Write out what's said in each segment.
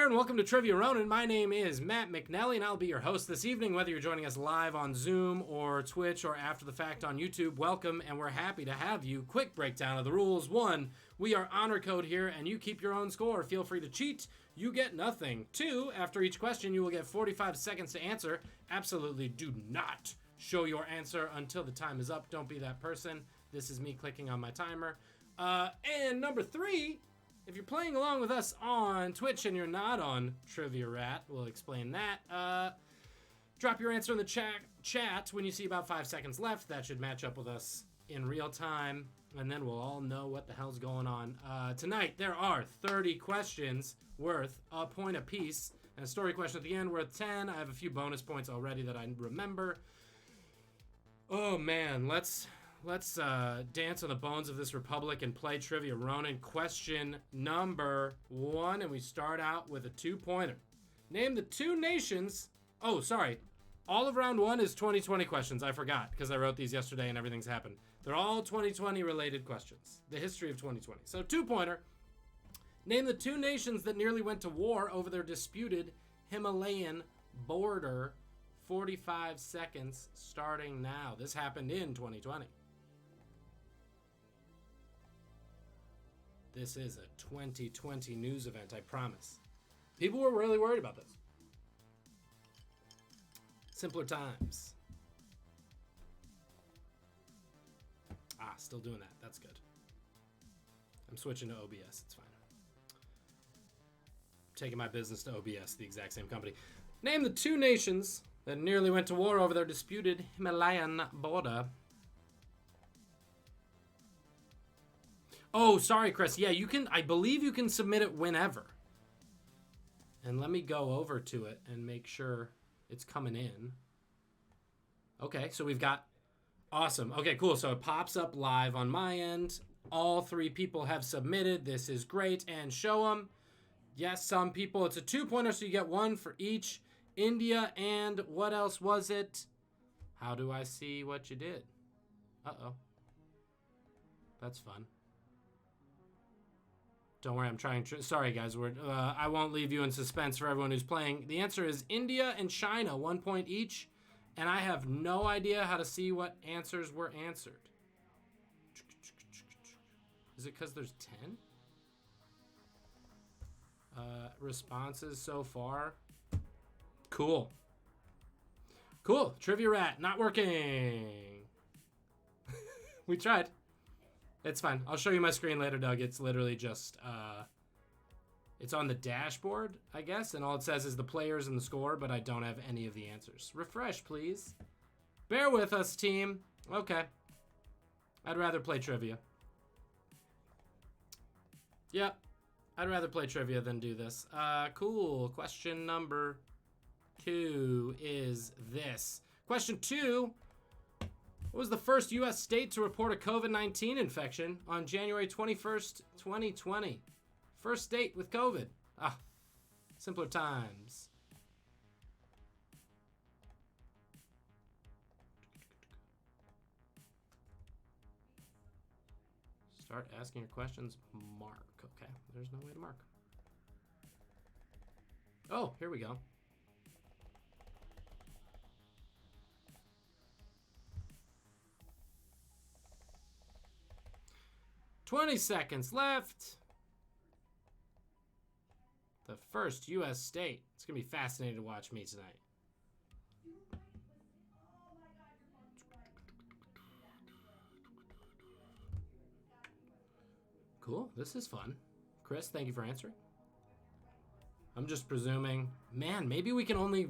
there, and welcome to Trivia Ronin. My name is Matt McNally, and I'll be your host this evening. Whether you're joining us live on Zoom or Twitch or after the fact on YouTube, welcome, and we're happy to have you. Quick breakdown of the rules. 1, we are honor code here, and you keep your own score. Feel free to cheat. You get nothing. 2, after each question, you will get 45 seconds to answer. Absolutely do not show your answer until the time is up. Don't be that person. This is me clicking on my timer. And number 3... if you're playing along with us on Twitch and you're not on Trivia Rat, we'll explain that. Drop your answer in the chat when you see about 5 seconds left. That should match up with us in real time, and then we'll all know what the hell's going on. Tonight, there are 30 questions worth a point apiece, and a story question at the end worth 10. I have a few bonus points already that I remember. Oh, man, let's dance on the bones of this republic and play Trivia Ronin. Question number 1, and we start out with a 2-pointer. Name the 2 nations... oh, sorry. All of round 1 is 2020 questions. I forgot, because I wrote these yesterday and everything's happened. They're all 2020 related questions. The history of 2020. So, 2-pointer. Name the 2 nations that nearly went to war over their disputed Himalayan border. 45 seconds starting now. This happened in 2020. This is a 2020 news event, I promise. People were really worried about this. Simpler times. Still doing that. That's good. I'm switching to OBS. It's fine. Taking my business to OBS, the exact same company. Name the 2 nations that nearly went to war over their disputed Himalayan border. Oh, sorry, Chris. Yeah, you can. I believe you can submit it whenever. And let me go over to it and make sure it's coming in. Okay, so we've got... awesome. Okay, cool. So it pops up live on my end. All 3 people have submitted. This is great. And show them. Yes, some people. It's a 2-pointer, so you get 1 for each. India and what else was it? How do I see what you did? Uh-oh. That's fun. Don't worry, I'm trying. Sorry, guys. I won't leave you in suspense for everyone who's playing. The answer is India and China, 1 point each. And I have no idea how to see what answers were answered. Is it because there's 10? Responses so far. Cool. Cool. Trivia Rat, not working. We tried. It's fine. I'll show you my screen later, Doug. It's literally just, it's on the dashboard, I guess, and all it says is the players and the score, but I don't have any of the answers. Refresh, please. Bear with us, team. Okay. I'd rather play trivia. Yep. I'd rather play trivia than do this. Cool. Question number 2 is this. Question 2. What was the first U.S. state to report a COVID-19 infection on January 21st, 2020? First state with COVID. Simpler times. Start asking your questions. Mark. Okay, there's no way to mark. Oh, here we go. "20 seconds left. The first U.S. state." It's going to be fascinating to watch me tonight. Cool. This is fun. Chris, thank you for answering. I'm just presuming. Man, maybe we can only...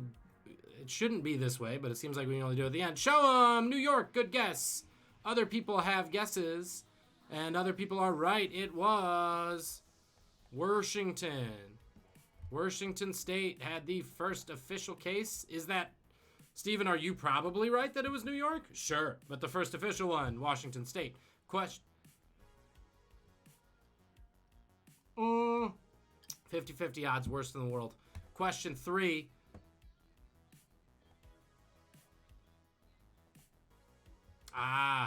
it shouldn't be this way, but it seems like we can only do it at the end. Show 'em! New York, good guess. Other people have guesses. And other people are right. It was Washington. Washington State had the first official case. Is that... Steven, are you probably right that it was New York? Sure. But the first official one, Washington State. Question... 50-50 odds, worst in the world. Question 3.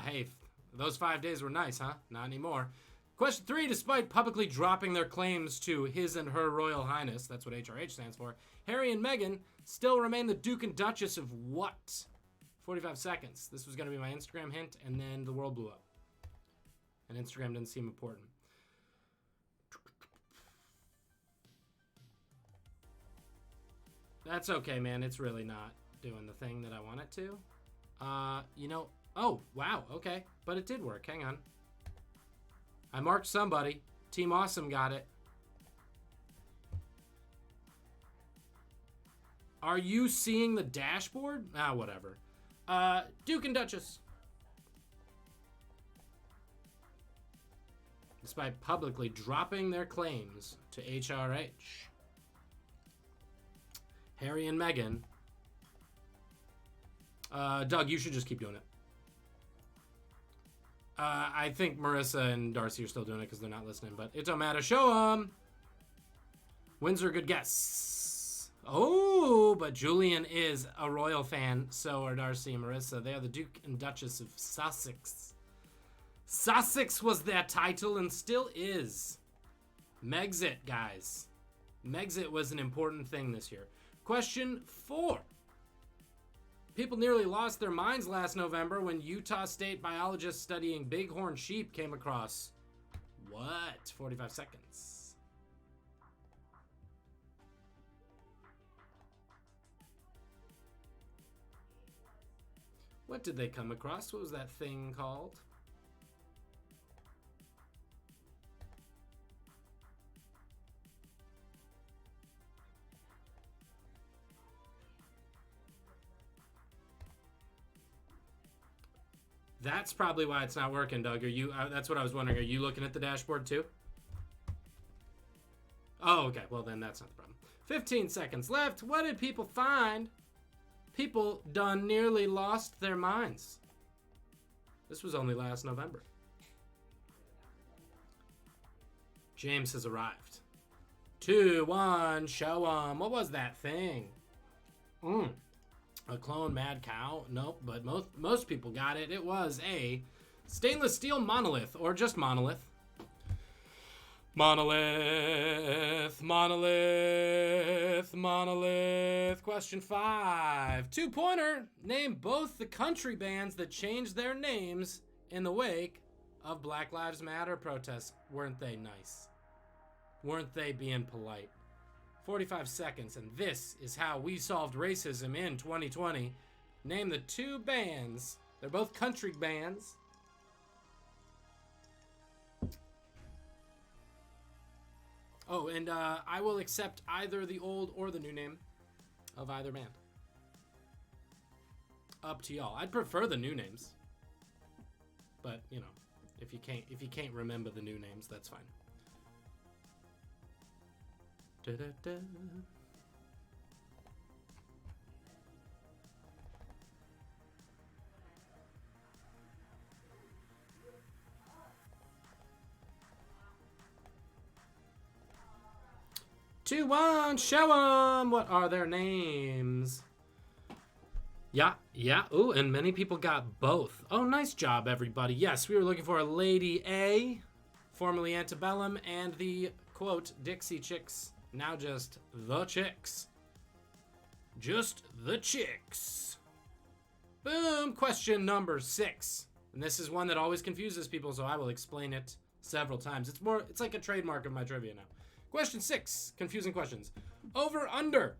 Hey, those 5 days were nice, huh? Not anymore. Question 3, despite publicly dropping their claims to His and Her Royal Highness, that's what HRH stands for, Harry and Meghan still remain the Duke and Duchess of what? 45 seconds. This was going to be my Instagram hint, and then the world blew up. And Instagram didn't seem important. That's okay, man. It's really not doing the thing that I want it to. Oh, wow, okay. But it did work. Hang on. I marked somebody. Team Awesome got it. Are you seeing the dashboard? Ah, whatever. Duke and Duchess. Despite publicly dropping their claims to HRH. Harry and Meghan. Doug, you should just keep doing it. I think Marissa and Darcy are still doing it because they're not listening, but it don't matter. Show them. Windsor, good guess. Oh, but Julian is a royal fan. So are Darcy and Marissa. They are the Duke and Duchess of Sussex. Sussex was their title and still is. Megxit, guys. Megxit was an important thing this year. Question 4. People nearly lost their minds last November when Utah State biologists studying bighorn sheep came across what? 45 seconds. What did they come across? What was that thing called? That's probably why it's not working, Doug. Are you? That's what I was wondering. Are you looking at the dashboard too? Oh, okay. Well, then that's not the problem. 15 seconds left. What did people find? People done nearly lost their minds. This was only last November. James has arrived. 2, 1, show 'em. What was that thing? A clone mad cow? Nope, but most people got it. It was a stainless steel monolith, or just monolith. Monolith, monolith, monolith. Question 5. 2-pointer. Name both the country bands that changed their names in the wake of Black Lives Matter protests. Weren't they nice? Weren't they being polite? 45 seconds, and this is how we solved racism in 2020. Name the 2 bands. They're both country bands. Oh, and I will accept either the old or the new name of either band. Up to y'all. I'd prefer the new names. But, you know, if you can't remember the new names, that's fine. Da-da-da. Two, one, show them. What are their names? Yeah. Ooh, and many people got both. Oh, nice job, everybody. Yes, we were looking for Lady A, formerly Antebellum, and the, quote, Dixie Chicks. Now just the Chicks. Just the Chicks. Boom. Question number 6. And this is one that always confuses people, so I will explain it several times. It's like a trademark of my trivia now. Question 6. Confusing questions. Over under.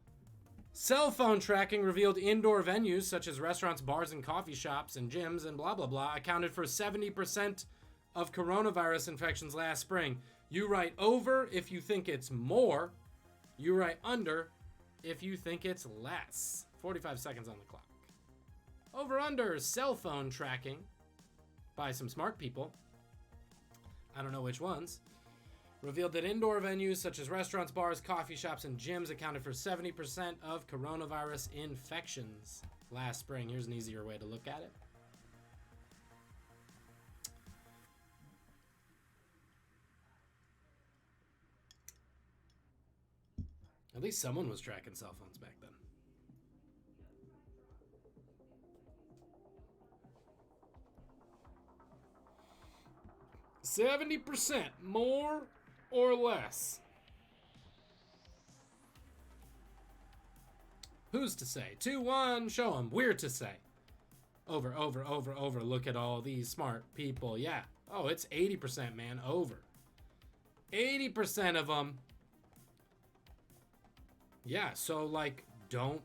Cell phone tracking revealed indoor venues such as restaurants, bars, and coffee shops and gyms and blah, blah, blah accounted for 70% of coronavirus infections last spring. You write over if you think it's more. You write under if you think it's less. 45 seconds on the clock. Over under cell phone tracking by some smart people. I don't know which ones. Revealed that indoor venues such as restaurants, bars, coffee shops, and gyms accounted for 70% of coronavirus infections last spring. Here's an easier way to look at it. At least someone was tracking cell phones back then. 70%, more or less. Who's to say? 2-1, show them. We're to say. Over, over, over, over. Look at all these smart people. Yeah. Oh, it's 80%, man. Over. 80% of them. Yeah, so, like, don't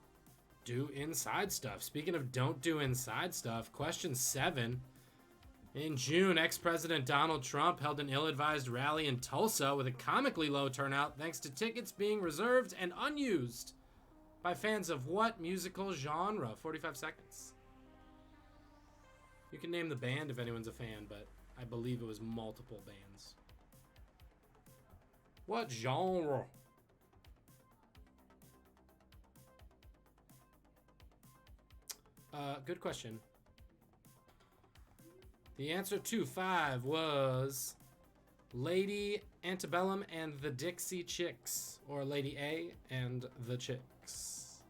do inside stuff. Speaking of don't do inside stuff, question 7. In June, ex-President Donald Trump held an ill-advised rally in Tulsa with a comically low turnout thanks to tickets being reserved and unused by fans of what musical genre? 45 seconds. You can name the band if anyone's a fan, but I believe it was multiple bands. What genre? Good question. The answer to 5 was Lady Antebellum and the Dixie Chicks, or Lady A and the Chicks.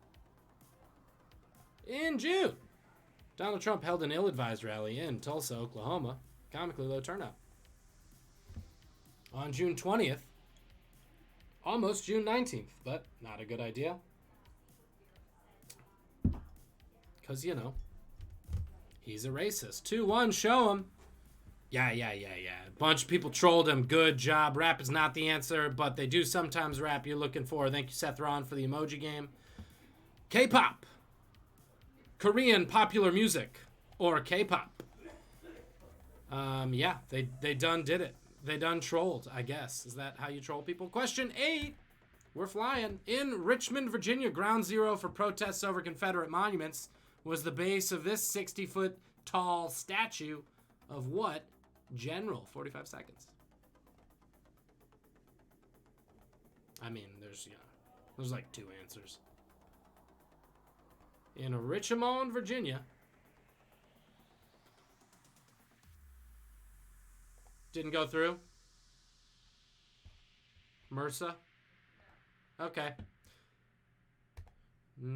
In June, Donald Trump held an ill-advised rally in Tulsa, Oklahoma. Comically low turnout. On June 20th, almost June 19th, but not a good idea. Because, you know, he's a racist. 2-1, show him. Yeah. A bunch of people trolled him. Good job. Rap is not the answer, but they do sometimes rap you're looking for. Thank you, Seth Ron, for the emoji game. K-pop. Korean popular music. Or K-pop. Yeah, they done did it. They done trolled, I guess. Is that how you troll people? Question 8. We're flying. In Richmond, Virginia, ground zero for protests over Confederate monuments was the base of this 60-foot tall statue of what general? 45 seconds. I mean, there's like 2 answers. In Richmond, Virginia. Didn't go through? MRSA? Okay.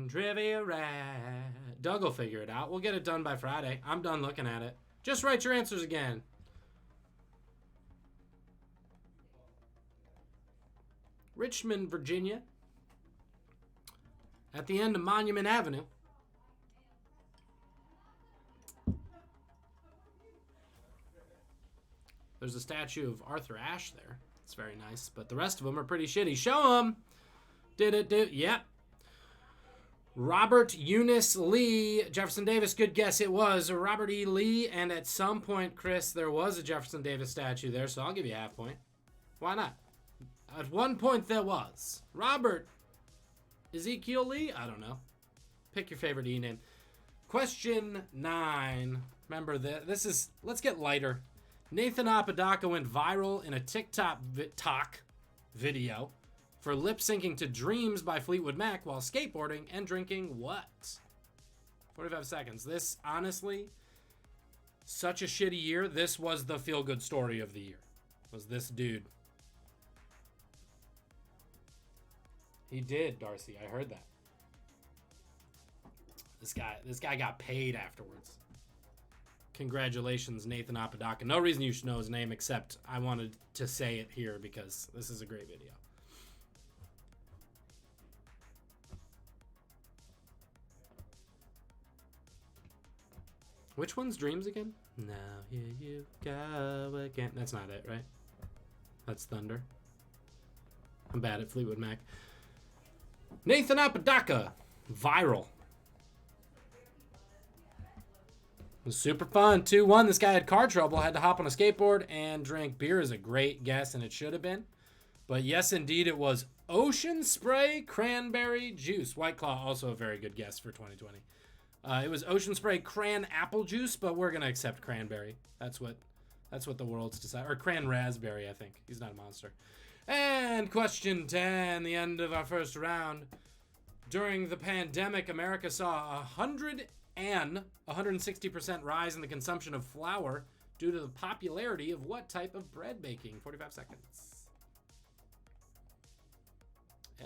Trivia rat. Doug will figure it out. We'll get it done by Friday. I'm done looking at it. Just write your answers again. Richmond, Virginia. At the end of Monument Avenue. There's a statue of Arthur Ashe there. It's very nice. But the rest of them are pretty shitty. Show them. Did it do? Yep. Robert Eunice Lee. Jefferson Davis. Good guess. It was Robert E. Lee. And at some point, Chris, there was a Jefferson Davis statue there. So I'll give you a half point. Why not? At one point, there was. Robert Ezekiel Lee? I don't know. Pick your favorite E name. Question 9. Remember, this is... Let's get lighter. Nathan Apodaca went viral in a TikTok video for lip-syncing to Dreams by Fleetwood Mac while skateboarding and drinking what? 45 seconds. This, honestly, such a shitty year. This was the feel-good story of the year. Was this dude. He did, Darcy. I heard that. This guy got paid afterwards. Congratulations, Nathan Apodaca. No reason you should know his name except I wanted to say it here because this is a great video. Which one's Dreams again? Now here you go again. That's not it, right? That's Thunder. I'm bad at Fleetwood Mac. Nathan Apodaca. Viral. It was super fun. 2-1. This guy had car trouble. Had to hop on a skateboard and drink beer. Is a great guess, and it should have been. But yes, indeed, it was Ocean Spray Cranberry Juice. White Claw, also a very good guess for 2020. It was Ocean Spray Cran Apple Juice, but we're going to accept cranberry. That's what the world's decided. Or Cran Raspberry, I think. He's not a monster. And question 10, the end of our first round. During the pandemic, America saw 160% rise in the consumption of flour due to the popularity of what type of bread baking? 45 seconds.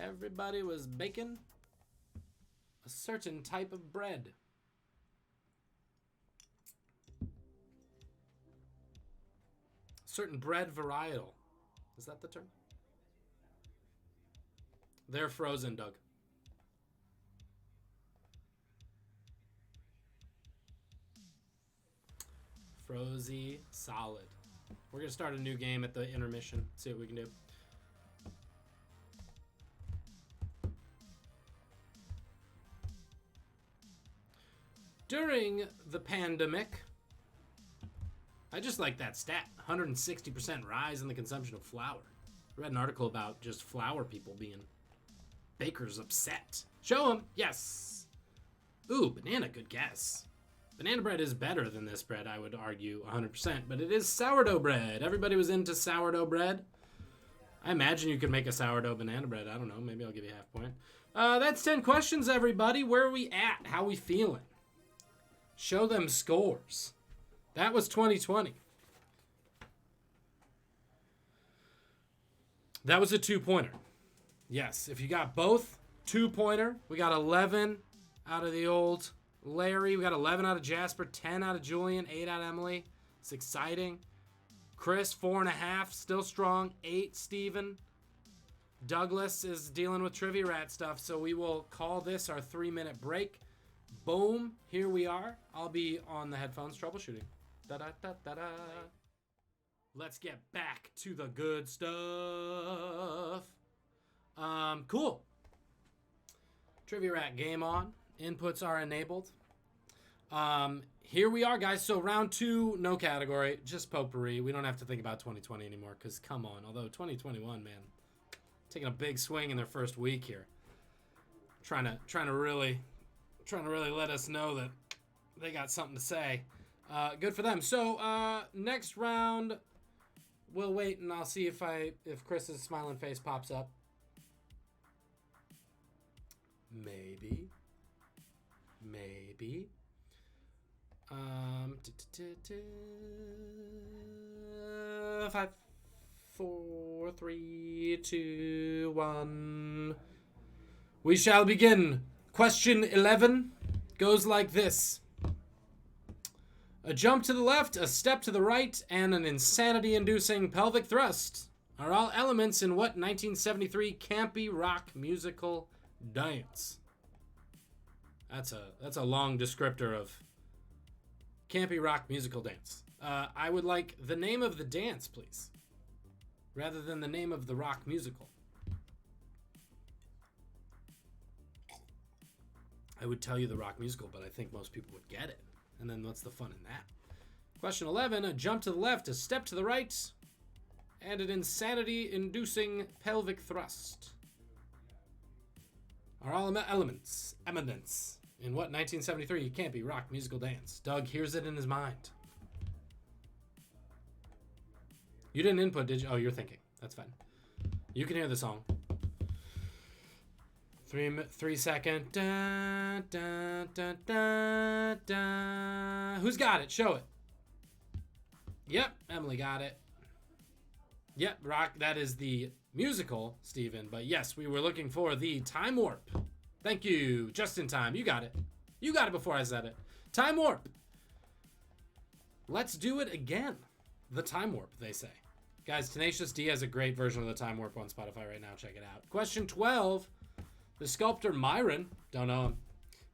Everybody was baking a certain type of bread. certain bread varietal. Is that the term? They're frozen, Doug. Frozy solid. We're going to start a new game at the intermission. See what we can do. During the pandemic, I just like that stat. 160% rise in the consumption of flour. I read an article about just flour people being bakers upset. Show them. Yes. Ooh, banana. Good guess. Banana bread is better than this bread, I would argue 100%, but it is sourdough bread. Everybody was into sourdough bread. I imagine you could make a sourdough banana bread. I don't know. Maybe I'll give you a half point. That's 10 questions, everybody. Where are we at? How are we feeling? Show them scores. That was 2020. That was a 2-pointer. Yes, if you got both, 2-pointer. We got 11 out of the old Larry. We got 11 out of Jasper, 10 out of Julian, 8 out of Emily. It's exciting. Chris, 4.5, still strong. 8, Steven. Douglas is dealing with Trivia Rat stuff, so we will call this our 3-minute break. Boom, here we are. I'll be on the headphones troubleshooting. Da-da-da-da-da. Let's get back to the good stuff. Cool. Trivia Rat game on. Inputs are enabled. Here we are, guys. So round 2, no category, just potpourri. We don't have to think about 2020 anymore, because come on. Although 2021, man, taking a big swing in their first week here. Trying to really let us know that they got something to say. Good for them. So next round, we'll wait and I'll see if Chris's smiling face pops up. Maybe. 5, 4, 3, 2, 1. We shall begin. Question 11 goes like this. A jump to the left, a step to the right, and an insanity-inducing pelvic thrust are all elements in what 1973 campy rock musical dance? That's a long descriptor of campy rock musical dance. I would like the name of the dance, please, rather than the name of the rock musical. I would tell you the rock musical, but I think most people would get it. And then what's the fun in that? Question 11, a jump to the left, a step to the right, and an insanity-inducing pelvic thrust are all elements in what 1973 campy rock musical dance. Doug hears it in his mind. You didn't input, did you? Oh, you're thinking. That's fine. You can hear the song. 3 second. Da, da, da, da, da. Who's got it? Show it. Yep, Emily got it. Yep, rock. That is the musical, Steven. But yes, we were looking for the Time Warp. Thank you. Just in time. You got it. You got it before I said it. Time Warp. Let's do it again. The Time Warp, they say. Guys, Tenacious D has a great version of the Time Warp on Spotify right now. Check it out. Question 12. The sculptor Myron, don't know him,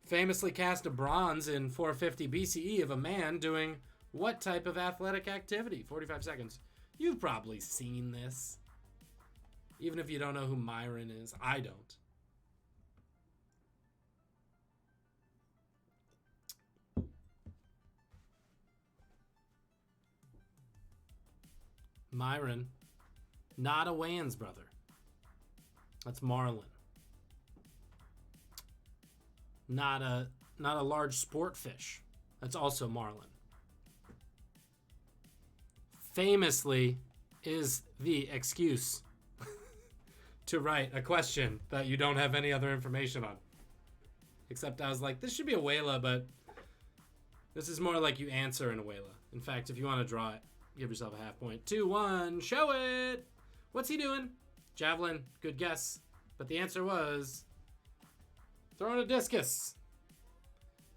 famously cast a bronze in 450 BCE of a man doing what type of athletic activity? 45 seconds. You've probably seen this. Even if you don't know who Myron is. I don't. Myron, not a Wayans brother. That's Marlon. Not a large sport fish. That's also marlin. Famously is the excuse to write a question that you don't have any other information on. Except I was like, this should be a whala, but this is more like you answer in a whala. In fact, if you want to draw it, give yourself a half point. 2, 1, show it! What's he doing? Javelin, good guess. But the answer was throwing a discus.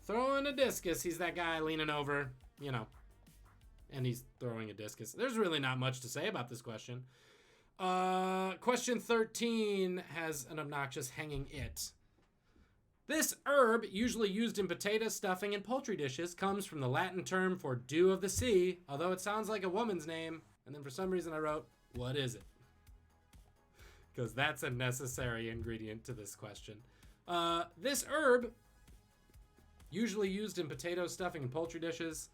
Throwing a discus. He's that guy leaning over, you know, And he's throwing a discus. There's really not much to say about this question. Question 13 has an obnoxious hanging it. This herb, usually used in potato stuffing and poultry dishes, comes from the Latin term for dew of the sea, although it sounds like a woman's name. And then for some reason I wrote, what is it? Because that's a necessary ingredient to this question. This herb, usually used in potato stuffing and poultry dishes,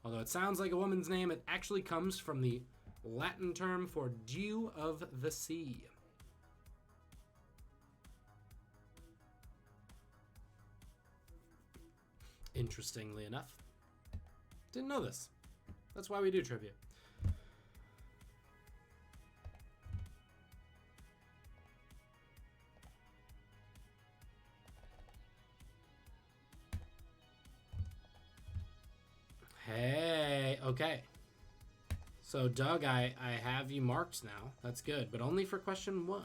although it sounds like a woman's name, it actually comes from the Latin term for dew of the sea. Interestingly enough. Didn't know this. That's why we do trivia. Hey, okay. So, Doug, I have you marked now. That's good, but only for question 1.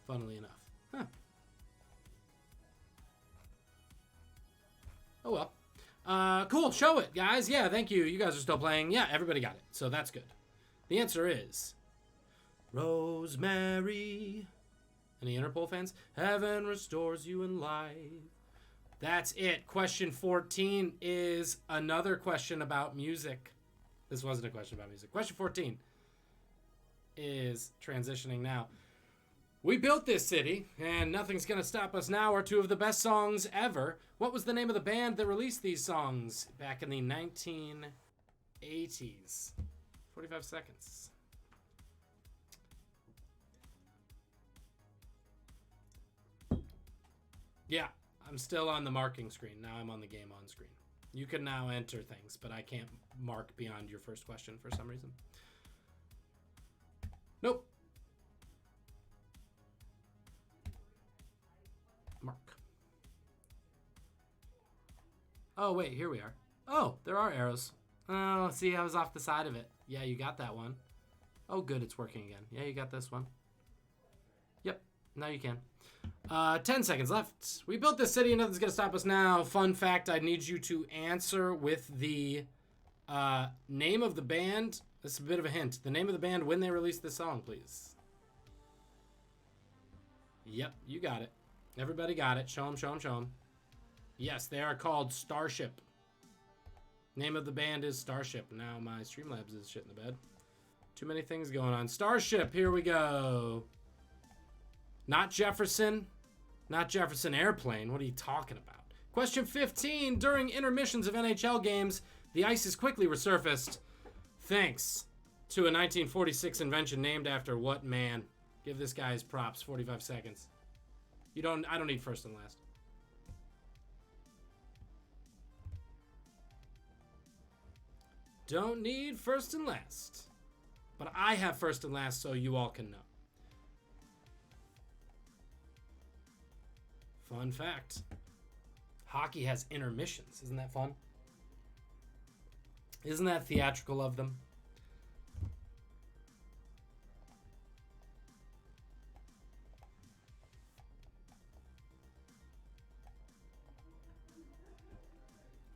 Funnily enough. Huh. Oh, well. Cool. Show it, guys. Yeah, thank you. You guys are still playing. Yeah, everybody got it. So that's good. The answer is Rosemary. Any Interpol fans? Heaven restores you in life. That's it. Question 14 is another question about music. This wasn't a question about music. Question 14 is transitioning now. We built this city, and Nothing's Gonna Stop Us Now are 2 of the best songs ever. What was the name of the band that released these songs back in the 1980s? 45 seconds. Yeah, I'm still on the marking screen. Now I'm on the game on screen. You can now enter things, but I can't mark beyond your first question for some reason. Nope. Mark. Oh, wait, here we are. Oh, there are arrows. Oh, see, I was off the side of it. Yeah, you got that one. Oh, good, it's working again. Yeah, you got this one. Yep, now you can. 10 seconds left. We built this city and nothing's gonna stop us now. Fun fact, I need you to answer with the name of the band. This is a bit of a hint. The name of the band when they released this song, please. Yep, you got it. Everybody got it. Show them, show them, show them. Yes, they are called Starship. Name of the band is Starship. Now my Streamlabs is shit in the bed. Too many things going on. Starship, here we go. Not Jefferson. Not Jefferson Airplane. What are you talking about? Question 15. During intermissions of NHL games, the ice is quickly resurfaced thanks to a 1946 invention named after what man? Give this guy his props. 45 seconds. I don't need first and last. Don't need first and last. But I have first and last so you all can know. Fun fact. Hockey has intermissions. Isn't that fun? Isn't that theatrical of them?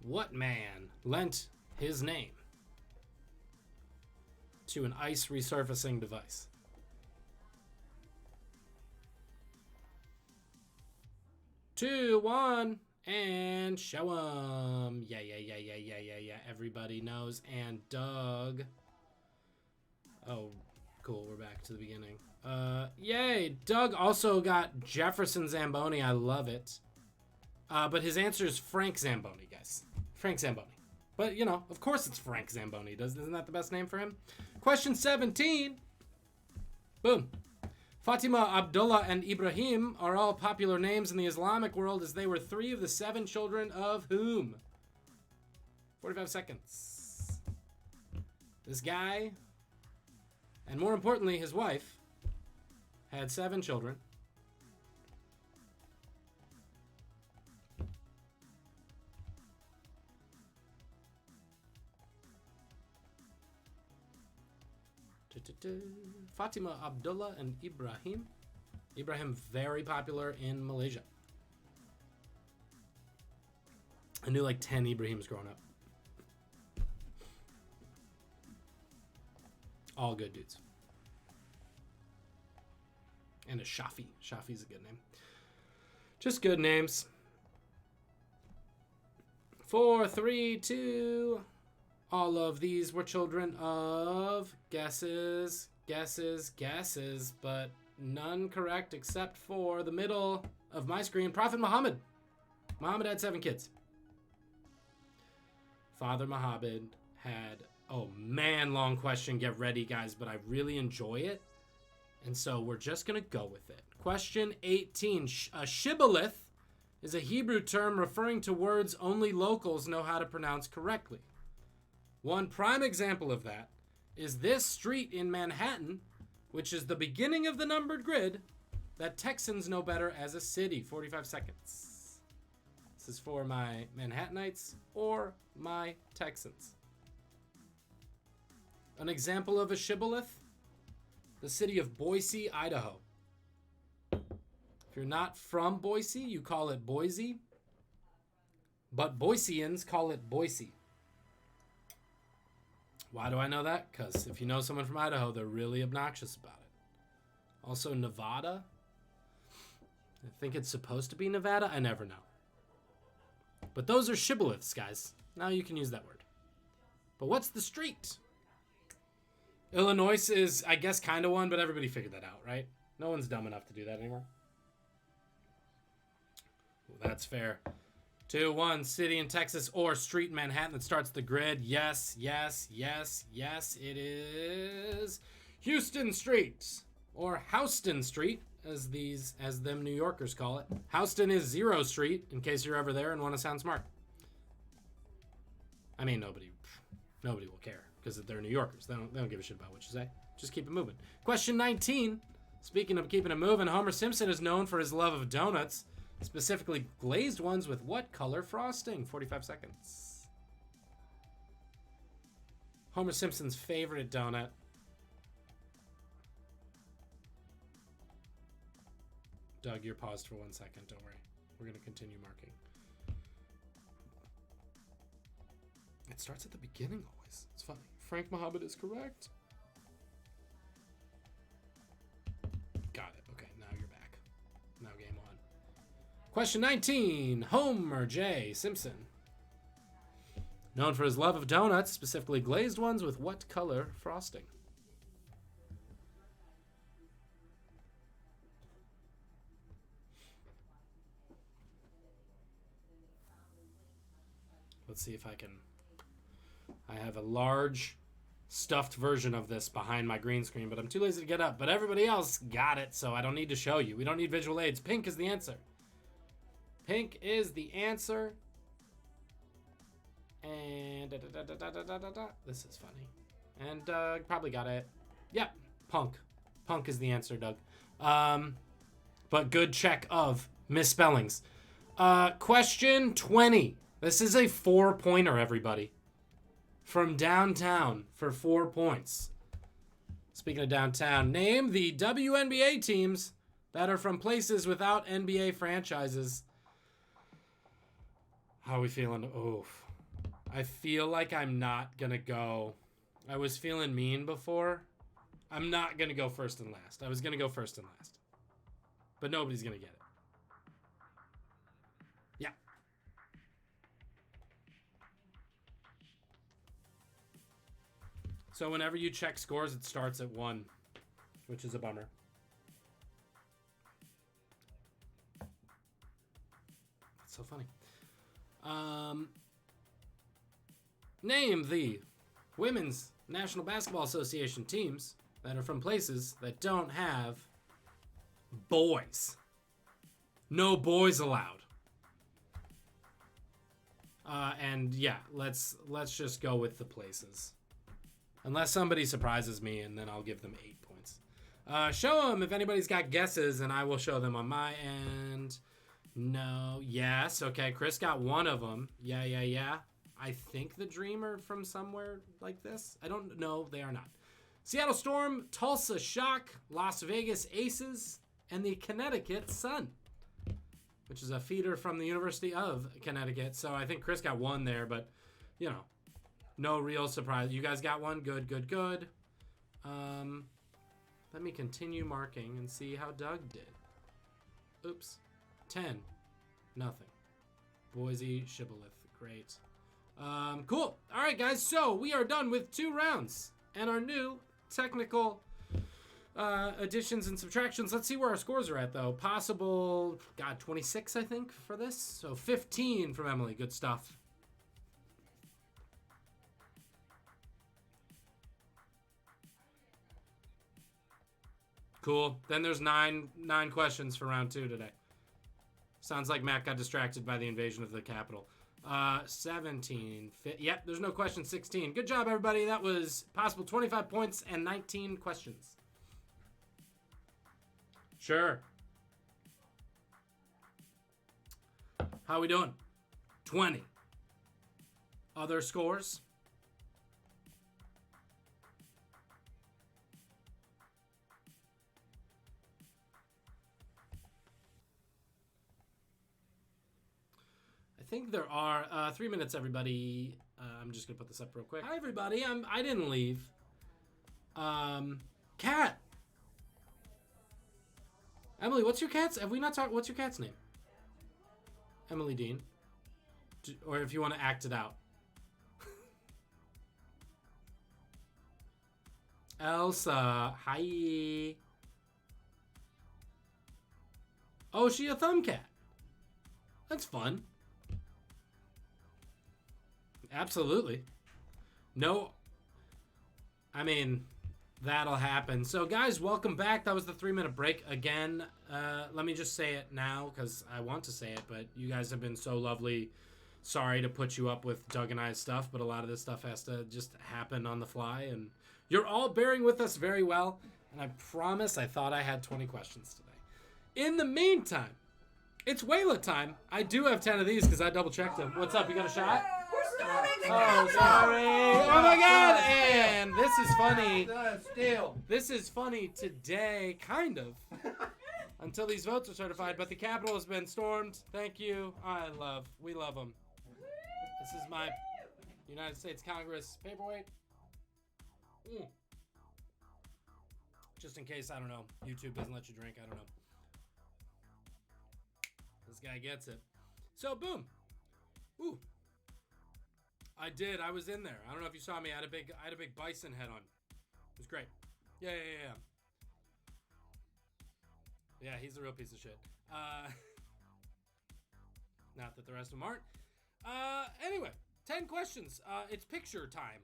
What man lent his name to an ice resurfacing device? Two, one, and show 'em. Yeah. Everybody knows. And Doug. Oh, cool. We're back to the beginning. Yay. Doug also got Jefferson Zamboni. I love it. But his answer is Frank Zamboni, guys. Frank Zamboni. But, you know, of course it's Frank Zamboni. Isn't that the best name for him? Question 17. Boom. Fatima, Abdullah, and Ibrahim are all popular names in the Islamic world as they were 3 of the 7 children of whom? 45 seconds. This guy, and more importantly, his wife, had 7 children. Fatima, Abdullah, and Ibrahim. Ibrahim, very popular in Malaysia. I knew like 10 Ibrahims growing up. All good dudes. And a Shafi. Shafi's a good name. Just good names. 4, 3, 2. All of these were children of guesses, but none correct except for the middle of my screen. Prophet Muhammad. Muhammad had 7 kids. Father Muhammad had, oh man, long question. Get ready, guys, but I really enjoy it. And so we're just going to go with it. Question 18. A shibboleth is a Hebrew term referring to words only locals know how to pronounce correctly. One prime example of that is this street in Manhattan, which is the beginning of the numbered grid, that Texans know better as a city. 45 seconds. This is for my Manhattanites or my Texans. An example of a shibboleth, the city of Boise, Idaho. If you're not from Boise, you call it Boise, but Boiseans call it Boise. Why do I know that? Because if you know someone from Idaho, they're really obnoxious about it. Also, Nevada. I think it's supposed to be Nevada. I never know. But those are shibboleths, guys. Now you can use that word. But what's the street? Illinois is, I guess, kind of one, but everybody figured that out, right? No one's dumb enough to do that anymore. Well, that's fair. 2, 1, city in Texas or street in Manhattan that starts the grid. Yes, yes, yes, yes, it is Houston Street or Houston Street, as them New Yorkers call it. Houston is 0 Street, in case you're ever there and want to sound smart. I mean, nobody will care because they're New Yorkers. They don't give a shit about what you say. Just keep it moving. Question 19. Speaking of keeping it moving, Homer Simpson is known for his love of donuts. Specifically glazed ones with what color frosting? 45 seconds. Homer Simpson's favorite donut. Doug, you're paused for 1 second. Don't worry. We're going to continue marking. It starts at the beginning always. It's funny. Frank Muhammad is correct. Got it. Okay, now you're back. Now game on. Question 19. Homer J. Simpson. Known for his love of donuts, specifically glazed ones with what color frosting? Let's see if I can. I have a large stuffed version of this behind my green screen, but I'm too lazy to get up. But everybody else got it, so I don't need to show you. We don't need visual aids. Pink is the answer. Pink is the answer. And this is funny. And Doug probably got it. Yep, punk. Punk is the answer, Doug. But good check of misspellings. Question 20. This is a 4-pointer, everybody. From downtown for 4 points. Speaking of downtown, name the WNBA teams that are from places without NBA franchises. How are we feeling? Oof. I feel like I'm not going to go. I was feeling mean before. I'm not going to go first and last. I was going to go first and last. But nobody's going to get it. Yeah. So whenever you check scores, it starts at 1, which is a bummer. That's so funny. Name the Women's National Basketball Association teams that are from places that don't have boys. No boys allowed. And yeah, let's just go with the places. Unless somebody surprises me, and then I'll give them 8 points. Show them if anybody's got guesses, and I will show them on my end. No. Yes. Okay. Chris got one of them. Yeah. I think the Dreamer from somewhere like this. I don't know. They are not. Seattle Storm, Tulsa Shock, Las Vegas Aces, and the Connecticut Sun, which is a feeder from the University of Connecticut. So I think Chris got one there, but, you know, no real surprise. You guys got one? Good. Let me continue marking and see how Doug did. Oops. 10. Nothing. Boise, Shibboleth. Great. Cool. All right, guys. So we are done with 2 rounds and our new technical additions and subtractions. Let's see where our scores are at, though. Possible, 26, I think, for this. So 15 from Emily. Good stuff. Cool. Then there's nine questions for round 2 today. Sounds like Matt got distracted by the invasion of the Capitol. 17. Yep, there's no question. 16. Good job, everybody. That was possible 25 points and 19 questions. Sure. How we doing? 20. Other scores? I think there are 3 minutes, everybody. I'm just gonna put this up real quick. Hi, everybody. I didn't leave. Cat. Emily, what's your cat's? Have we not talked? What's your cat's name? Emily Dean. Or if you want to act it out. Elsa. Hi. Oh, she a thumb cat. That's fun. Absolutely. No, I mean, that'll happen. So, guys, welcome back. That was the 3-minute break again. Let me just say it now because I want to say it, but you guys have been so lovely. Sorry to put you up with Doug and I's stuff, but a lot of this stuff has to just happen on the fly, and you're all bearing with us very well, and I promise I thought I had 20 questions today. In the meantime, it's Wayla time. I do have 10 of these because I double-checked them. What's up? You got a shot? Oh, sorry. Oh, my God. And this is funny. This is funny today, kind of, until these votes are certified. But the Capitol has been stormed. Thank you. We love them. This is my United States Congress paperweight. Just in case, I don't know, YouTube doesn't let you drink. I don't know. This guy gets it. So, boom. Ooh. I did. I was in there. I don't know if you saw me. I had a big bison head on. It was great. Yeah. Yeah, he's a real piece of shit. Not that the rest of them aren't. Anyway, 10 questions. It's picture time.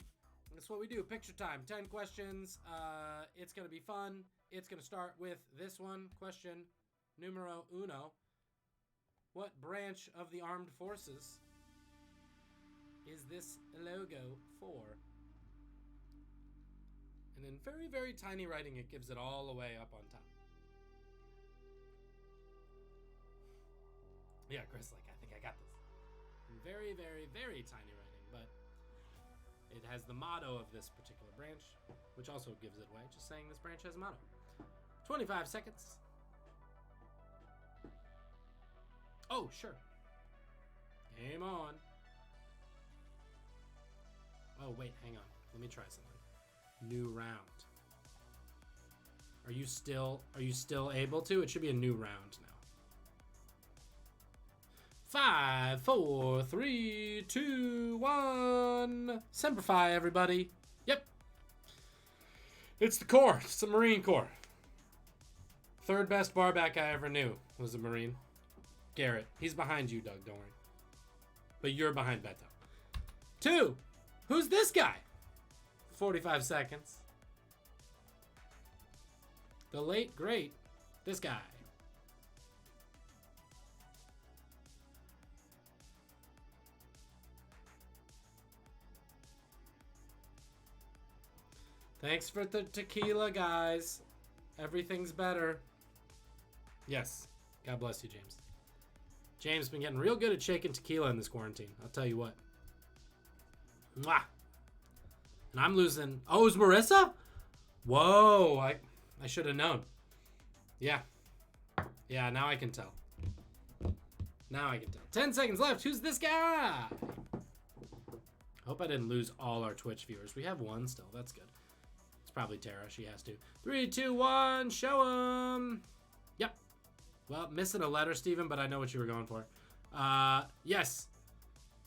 That's what we do. Picture time. 10 questions. It's going to be fun. It's going to start with this one. Question numero uno. What branch of the armed forces is this logo for? And in very, very tiny writing, it gives it all the way up on top. Yeah, Chris, I think I got this. In very, very, very tiny writing, but it has the motto of this particular branch, which also gives it away, just saying this branch has a motto. 25 seconds. Oh, sure. Game on. Oh, wait, hang on. Let me try something. New round. Are you still able to? It should be a new round now. 5, 4, 3, 2, 1. Semper Fi, everybody. Yep. It's the Corps. It's the Marine Corps. Third best barback I ever knew was a Marine. Garrett. He's behind you, Doug. Don't worry. But you're behind Beto. 2. Who's this guy? 45 seconds. The late, great, this guy. Thanks for the tequila, guys. Everything's better. Yes. God bless you, James. James has been getting real good at shaking tequila in this quarantine. I'll tell you what. Mwah. And I'm losing. Oh, is Marissa? Whoa. I should have known. Yeah. Yeah, now I can tell. 10 seconds left. Who's this guy? Hope I didn't lose all our Twitch viewers. We have one still. That's good. It's probably Tara. She has to. 3, 2, 1. Show 'em. Yep. Well, missing a letter, Steven, but I know what you were going for. Yes.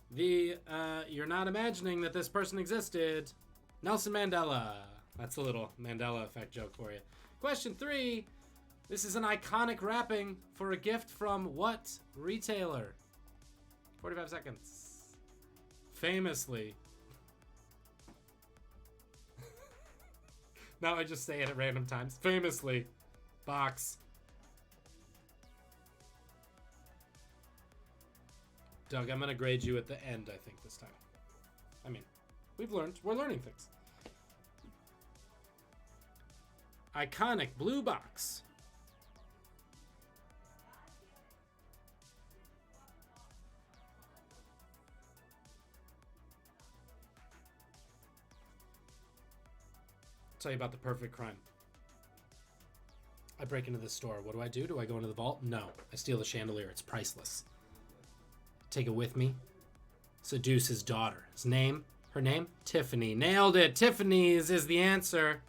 You're not imagining that this person existed. Nelson Mandela. That's a little Mandela effect joke for you. Question 3. This is an iconic wrapping for a gift from what retailer? 45 seconds. Famously. Now I just say it at random times. Famously. Box. Doug, I'm going to grade you at the end, I think, this time. I mean, we've learned. We're learning things. Iconic blue box. I'll tell you about the perfect crime. I break into the store. What do? Do I go into the vault? No. I steal the chandelier. It's priceless. Take it with me. Seduce his daughter. Her name? Tiffany. Nailed it. Tiffany's is the answer.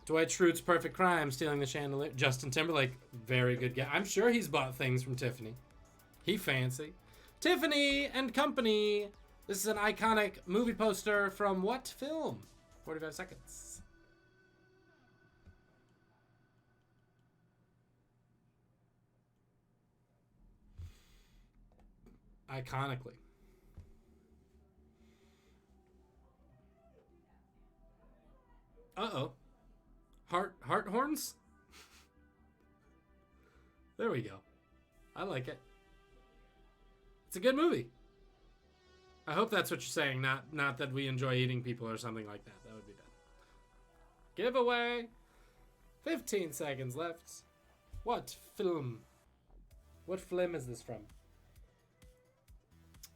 Dwight Schrute's perfect crime, stealing the chandelier. Justin Timberlake, very good guy. I'm sure he's bought things from Tiffany. He fancy. Tiffany and Company. This is an iconic movie poster from what film? 45 seconds. Iconically. Uh-oh. Heart horns? There we go. I like it. It's a good movie. I hope that's what you're saying, not that we enjoy eating people or something like that. That would be bad. Giveaway. 15 seconds left. What film? What film is this from?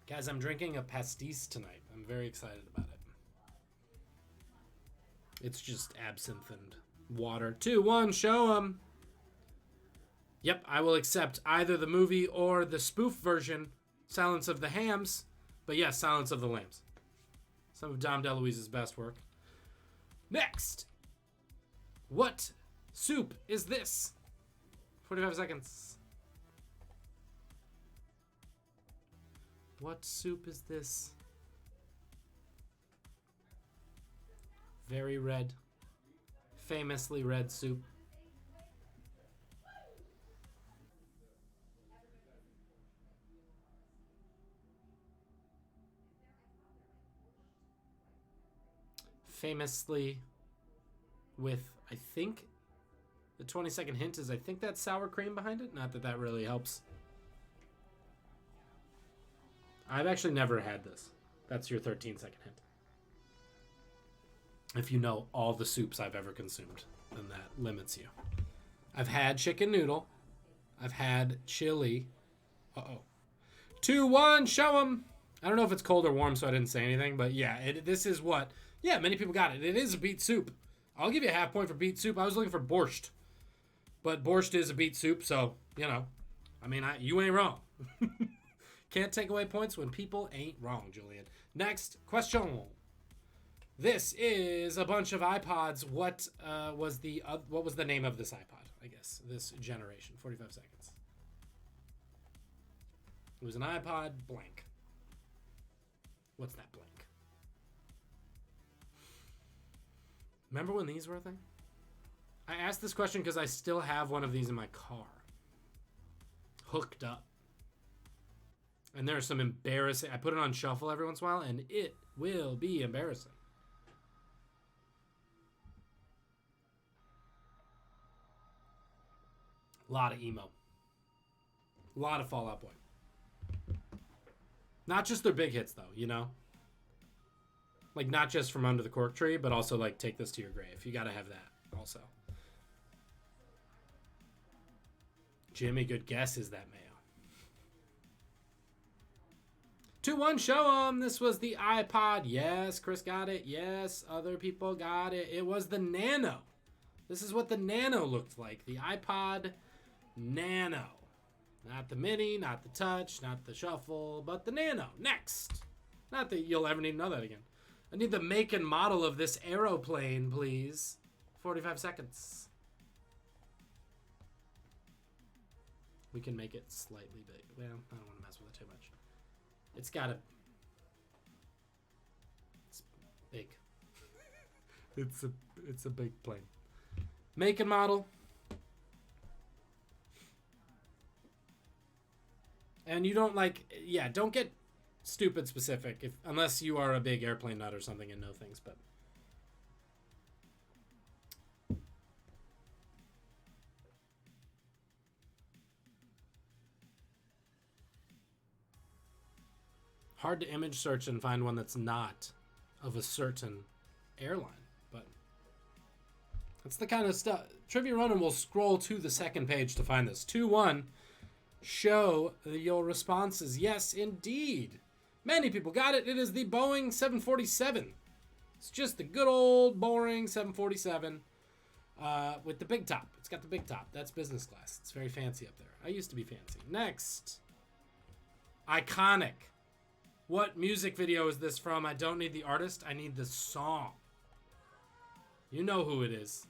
Guys, I'm drinking a pastis tonight. I'm very excited about it. It's just absinthe and water. 2, 1, show 'em. Yep, I will accept either the movie or the spoof version, Silence of the Hams. But yes, Silence of the Lambs. Some of Dom DeLuise's best work. Next! What soup is this? 45 seconds. What soup is this? Very red. Famously red soup. Famously with, I think, the 20-second hint is I think that's sour cream behind it. Not that that really helps. I've actually never had this. That's your 13-second hint. If you know all the soups I've ever consumed, then that limits you. I've had chicken noodle. I've had chili. Uh-oh. 2, 1, show 'em. I don't know if it's cold or warm, so I didn't say anything. But yeah, this is what... Yeah, many people got it. It is a beet soup. I'll give you a half point for beet soup. I was looking for borscht. But borscht is a beet soup, so, you know. I mean, you ain't wrong. Can't take away points when people ain't wrong, Julian. Next question. This is a bunch of iPods. What was the name of this iPod, I guess, this generation? 45 seconds. It was an iPod blank. What's that blank? Remember when these were a thing? I asked this question because I still have one of these in my car. Hooked up. And there are some embarrassing... I put it on shuffle every once in a while, and it will be embarrassing. A lot of emo. A lot of Fall Out Boy. Not just their big hits, though, you know? Like, not just From Under the Cork Tree, but also, like, Take This to Your Grave. You gotta have that, also. Jimmy, good guess. Is that Mayo? 2-1, show 'em. This was the iPod. Yes, Chris got it. Yes, other people got it. It was the Nano. This is what the Nano looked like. The iPod Nano. Not the Mini, not the Touch, not the Shuffle, but the Nano. Next. Not that you'll ever need to know that again. I need the make and model of this aeroplane, please. 45 seconds. We can make it slightly big. Well, I don't want to mess with it too much. It's gotta... It's big. It's a big plane. Make and model. And you don't don't get stupid specific unless you are a big airplane nut or something and know things, but hard to image search and find one that's not of a certain airline, but that's the kind of stuff. Trivia Ronin will scroll to the second page to find this. 2-1. Show your responses. Yes, indeed. Many people got it. It is the Boeing 747. It's just the good old boring 747 with the big top. It's got the big top. That's business class. It's very fancy up there. I used to be fancy. Next. Iconic. What music video is this from? I don't need the artist. I need the song. You know who it is.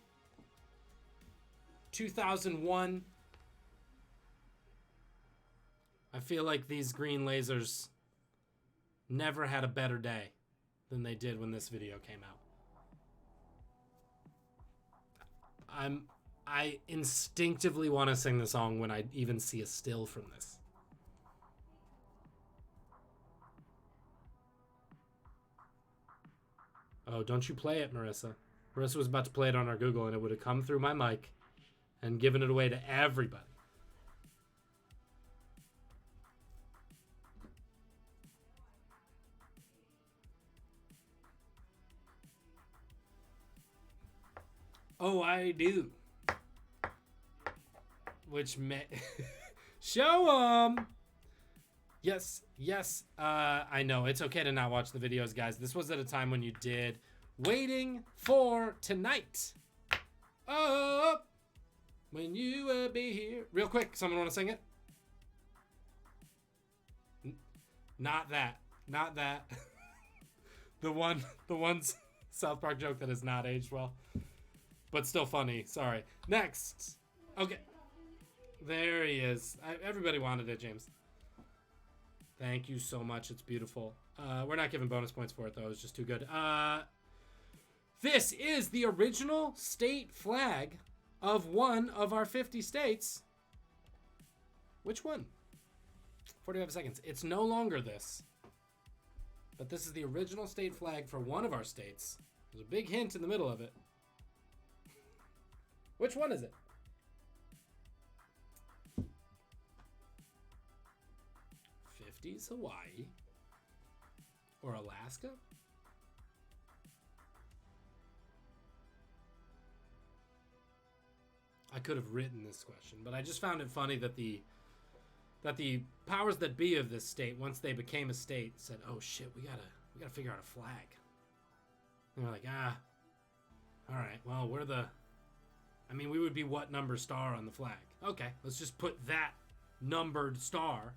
2001. I feel like these green lasers never had a better day than they did when this video came out. I instinctively want to sing the song when I even see a still from this. Oh, don't you play it, Marissa. Marissa was about to play it on our Google and it would have come through my mic and given it away to everybody. Oh, I do. Which may... Show 'em! Yes, yes. I know. It's okay to not watch the videos, guys. This was at a time when you did Waiting for Tonight. Oh! When you will be here. Real quick, someone want to sing it? Not that. Not that. the one South Park joke that has not aged well. But still funny. Sorry. Next. Okay. There he is. Everybody wanted it, James. Thank you so much. It's beautiful. We're not giving bonus points for it, though. It's just too good. This is the original state flag of one of our 50 states. Which one? 45 seconds. It's no longer this. But this is the original state flag for one of our states. There's a big hint in the middle of it. Which one is it? '50s Hawaii or Alaska? I could have written this question, but I just found it funny that the powers that be of this state, once they became a state, said, "Oh shit, we gotta figure out a flag." And they're like, all right, well, we would be what number star on the flag? Okay, let's just put that numbered star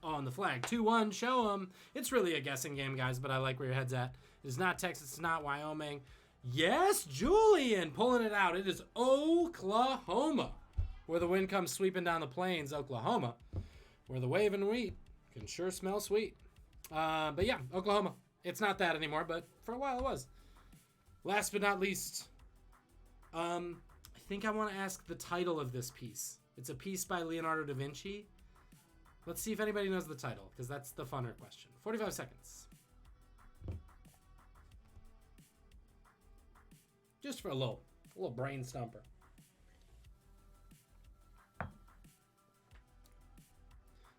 on the flag. 2-1, show them. It's really a guessing game, guys, but I like where your head's at. It is not Texas, it's not Wyoming. Yes, Julian, pulling it out. It is Oklahoma, where the wind comes sweeping down the plains. Oklahoma, where the waving wheat can sure smell sweet. But yeah, Oklahoma. It's not that anymore, but for a while it was. Last but not least, I think I want to ask the title of this piece. It's a piece by Leonardo da Vinci. Let's see if anybody knows the title, because that's the funner question. 45 seconds. Just for a little brain stumper.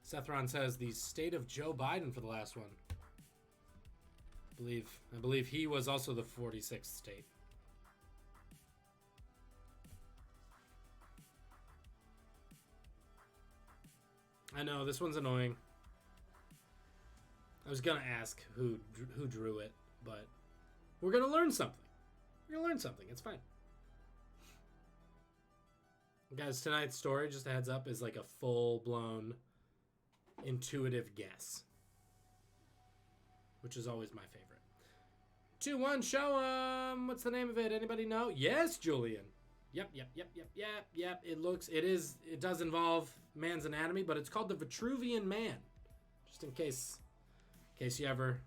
Sethron says the state of Joe Biden for the last one. I believe he was also the 46th state. I know, this one's annoying. I was gonna ask who drew it, but we're gonna learn something. It's fine. Guys, tonight's story, just a heads up, is like a full-blown intuitive guess, which is always my favorite. 2, 1, show 'em. What's the name of it? Anybody know? Yes, Julian. Yep. It does involve man's anatomy, but it's called the Vitruvian Man. Just in case you ever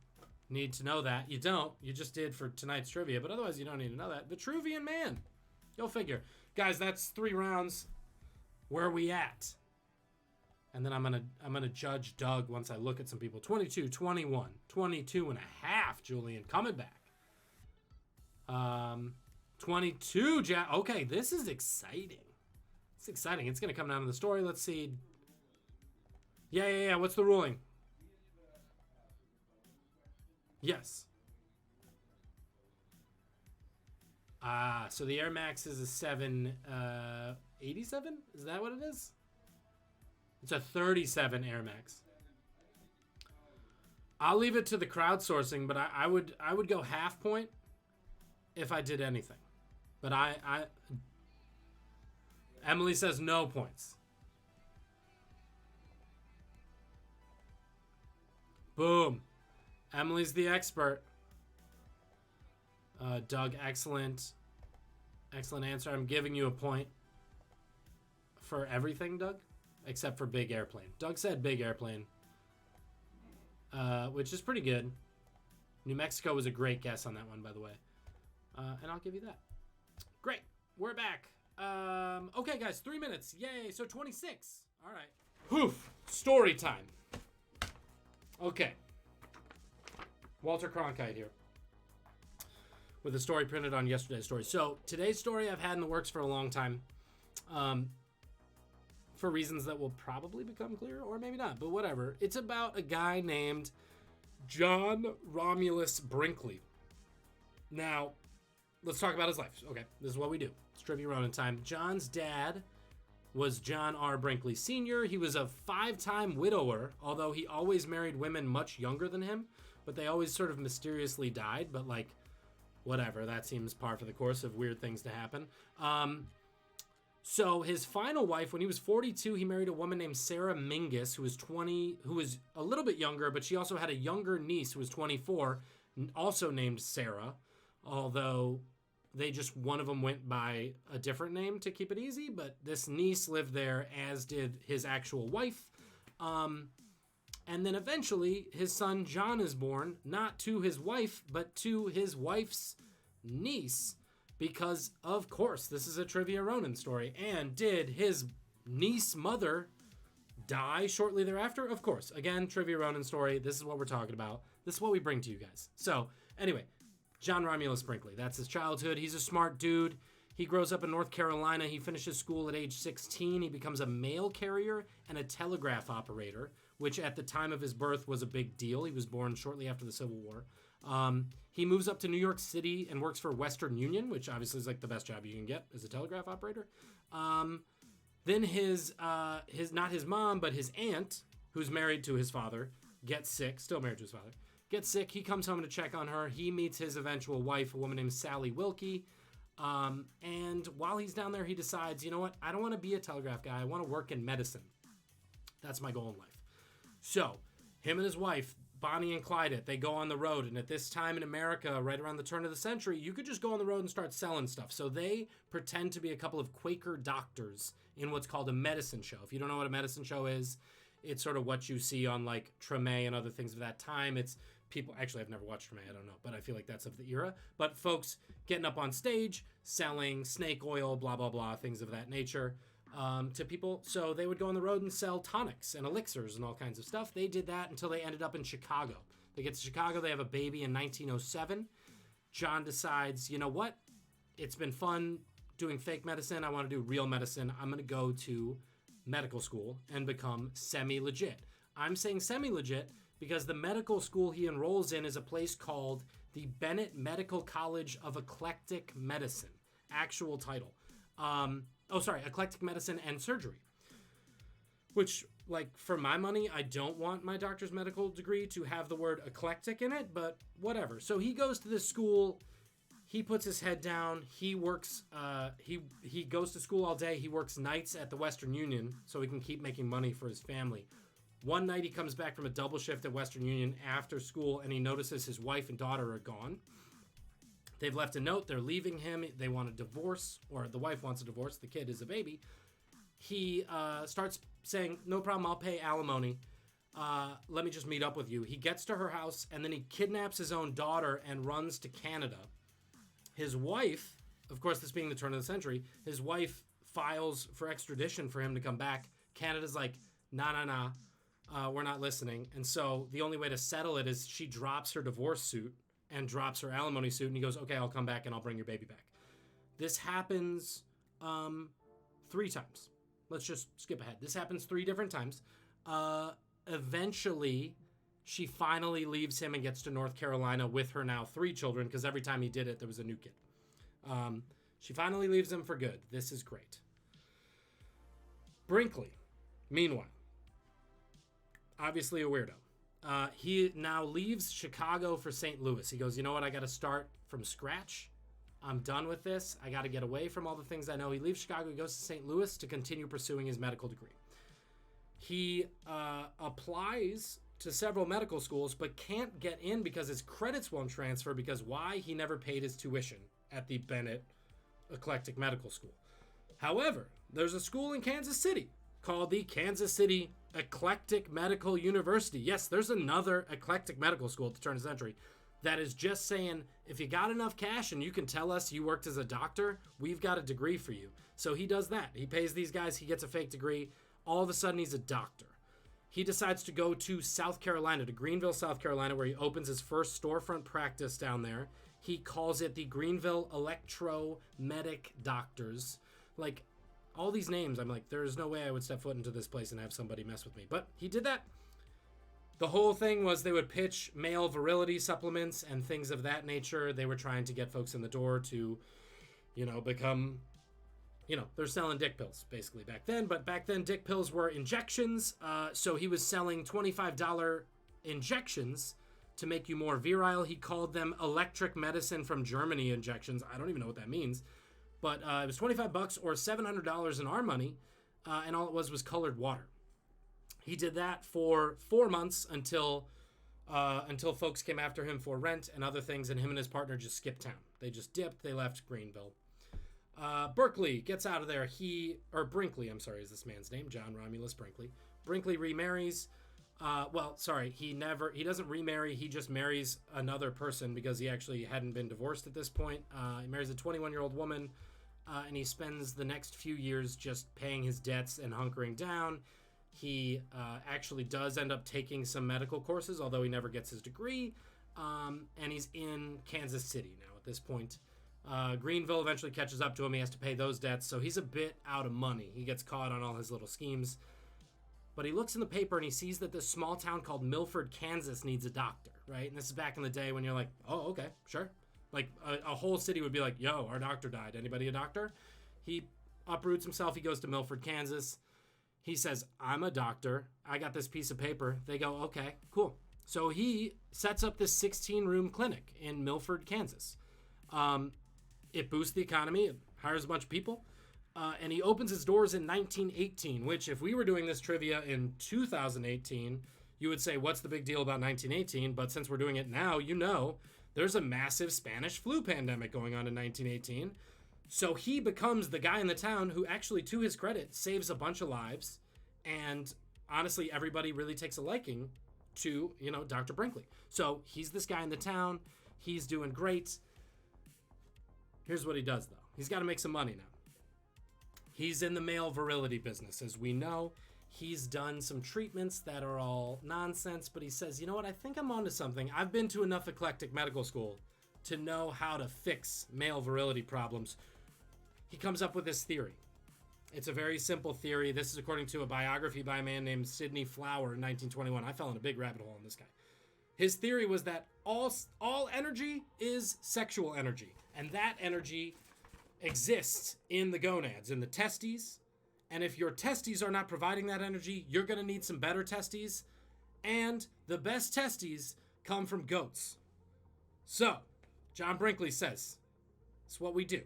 need to know that. You don't. You just did for tonight's trivia, but otherwise you don't need to know that. Vitruvian Man. Go figure. Guys, that's 3 rounds. Where are we at? And then I'm gonna judge Doug once I look at some people. 22, 21, 22 and a half, Julian. Coming back. 22, okay, this is exciting. It's exciting. It's gonna come down to the story. Let's see. Yeah. What's the ruling? Yes. So the Air Max is a 787? Is that what it is? It's a 37 Air Max. I'll leave it to the crowdsourcing, but I would go half point if I did anything. But Emily says no points. Boom. Emily's the expert. Doug, excellent answer. I'm giving you a point for everything, Doug, except for big airplane. Doug said big airplane, which is pretty good. New Mexico was a great guess on that one, by the way. And I'll give you that. Great. We're back. Okay, guys, 3 minutes. Yay. So 26. All right. Whew. Story time. Okay. Walter Cronkite here with a story printed on yesterday's story. So today's story I've had in the works for a long time, for reasons that will probably become clear or maybe not, but whatever. It's about a guy named John Romulus Brinkley. Now, let's talk about his life. Okay, this is what we do. It's Trivia Ronin time. John's dad was John R. Brinkley Sr. He was a 5-time widower, although he always married women much younger than him, but they always sort of mysteriously died, but like, whatever, that seems par for the course of weird things to happen. So his final wife, when he was 42, he married a woman named Sarah Mingus, who was 20, who was a little bit younger, but she also had a younger niece who was 24, also named Sarah, although one of them went by a different name to keep it easy, but this niece lived there, as did his actual wife. And then eventually his son John is born, not to his wife, but to his wife's niece, because of course this is a Trivia Ronin story. And did his niece mother die shortly thereafter? Of course. Again, Trivia Ronin story. This is what we're talking about. This is what we bring to you guys. So anyway, John Romulus Brinkley. That's his childhood. He's a smart dude. He grows up in North Carolina. He finishes school at age 16. He becomes a mail carrier and a telegraph operator, which at the time of his birth was a big deal. He was born shortly after the Civil War. He moves up to New York City and works for Western Union, which obviously is like the best job you can get as a telegraph operator. Then his not his mom, but his aunt, who's married to his father, gets sick, still married to his father, gets sick. He comes home to check on her. He meets his eventual wife, a woman named Sally Wilkie. And while he's down there, he decides, you know what? I don't want to be a telegraph guy. I want to work in medicine. That's my goal in life. So him and his wife, Bonnie and Clyde, they go on the road. And at this time in America, right around the turn of the century, you could just go on the road and start selling stuff. So they pretend to be a couple of Quaker doctors in what's called a medicine show. If you don't know what a medicine show is, it's sort of what you see on like Treme and other things of that time. It's people, actually I've never watched Treme, I don't know, but I feel like that's of the era. But folks getting up on stage, selling snake oil, blah, blah, blah, things of that nature. To people. So they would go on the road and sell tonics and elixirs and all kinds of stuff. They did that until they ended up in Chicago. They get to Chicago. They have a baby in 1907. John decides, you know what? It's been fun doing fake medicine. I want to do real medicine. I'm going to go to medical school and become semi-legit. I'm saying semi-legit because the medical school he enrolls in is a place called the Bennett Medical College of Eclectic Medicine. Actual title. Eclectic Medicine and Surgery. Which, like, for my money, I don't want my doctor's medical degree to have the word eclectic in it, but whatever. So he goes to this school, he puts his head down, he works, he goes to school all day, he works nights at the Western Union so he can keep making money for his family. One night he comes back from a double shift at Western Union after school and he notices his wife and daughter are gone. They've left a note. They're leaving him. They want a divorce, or the wife wants a divorce. The kid is a baby. He starts saying, no problem, I'll pay alimony. Let me just meet up with you. He gets to her house, and then he kidnaps his own daughter and runs to Canada. His wife, of course, this being the turn of the century, his wife files for extradition for him to come back. Canada's like, nah, we're not listening. And so the only way to settle it is she drops her divorce suit and drops her alimony suit, and he goes, okay, I'll come back and I'll bring your baby back. This happens 3 times. Let's just skip ahead. This happens 3 different times. Eventually, she finally leaves him and gets to North Carolina with her now 3 children, because every time he did it, there was a new kid. She finally leaves him for good. This is great. Brinkley, meanwhile, obviously a weirdo. He now leaves Chicago for St. Louis. He goes, you know what? I got to start from scratch. I'm done with this. I got to get away from all the things I know. He leaves Chicago. He goes to St. Louis to continue pursuing his medical degree. He applies to several medical schools, but can't get in because his credits won't transfer. Because why? He never paid his tuition at the Bennett Eclectic Medical School. However, there's a school in Kansas City called the Kansas City Eclectic Medical University. Yes, there's another eclectic medical school at the turn of the century that is just saying, if you got enough cash and you can tell us you worked as a doctor, we've got a degree for you. So he does that. He pays these guys. He gets a fake degree. All of a sudden, he's a doctor. He decides to go to South Carolina, to Greenville, South Carolina, where he opens his first storefront practice down there. He calls it the Greenville Electromedic Doctors. Like, all these names, I'm like, there's no way I would step foot into this place and have somebody mess with me. But he did that. The whole thing was they would pitch male virility supplements and things of that nature. They were trying to get folks in the door to, become, they're selling dick pills basically back then. But back then, dick pills were injections. So he was selling $25 injections to make you more virile. He called them electric medicine from Germany injections. I don't even know what that means. But it was $25 or $700 in our money, and all it was colored water. He did that for 4 months until folks came after him for rent and other things, and him and his partner just skipped town. They just dipped. They left Greenville. Berkeley gets out of there. Brinkley, I'm sorry, is this man's name? John Romulus Brinkley. Brinkley remarries. He doesn't remarry. He just marries another person because he actually hadn't been divorced at this point. He marries a 21-year-old woman, and he spends the next few years just paying his debts and hunkering down. He actually does end up taking some medical courses, although he never gets his degree, and he's in Kansas City now at this point. Greenville eventually catches up to him. He has to pay those debts, so he's a bit out of money. He gets caught on all his little schemes. But he looks in the paper and he sees that this small town called Milford, Kansas needs a doctor, right? And this is back in the day when you're like, oh, okay, sure. Like a whole city would be like, yo, our doctor died. Anybody a doctor? He uproots himself. He goes to Milford, Kansas. He says, I'm a doctor. I got this piece of paper. They go, okay, cool. So he sets up this 16-room clinic in Milford, Kansas. It boosts the economy. It hires a bunch of people. And he opens his doors in 1918, which if we were doing this trivia in 2018, you would say, what's the big deal about 1918? But since we're doing it now, there's a massive Spanish flu pandemic going on in 1918. So he becomes the guy in the town who actually, to his credit, saves a bunch of lives. And honestly, everybody really takes a liking to, Dr. Brinkley. So he's this guy in the town. He's doing great. Here's what he does, though. He's got to make some money now. He's in the male virility business, as we know. He's done some treatments that are all nonsense, but he says, you know what, I think I'm onto something. I've been to enough eclectic medical school to know how to fix male virility problems. He comes up with this theory. It's a very simple theory. This is according to a biography by a man named Sidney Flower in 1921. I fell in a big rabbit hole on this guy. His theory was that all energy is sexual energy, and that energy exists in the gonads, in the testes. And if your testes are not providing that energy, you're going to need some better testes. And the best testes come from goats. So, John Brinkley says, it's what we do.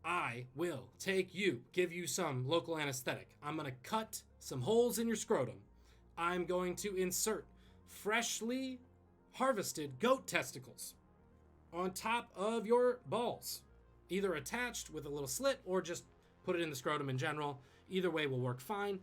I will take you, give you some local anesthetic. I'm going to cut some holes in your scrotum. I'm going to insert freshly harvested goat testicles. on top of your balls, either attached with a little slit or just put it in the scrotum in general. Either way will work fine.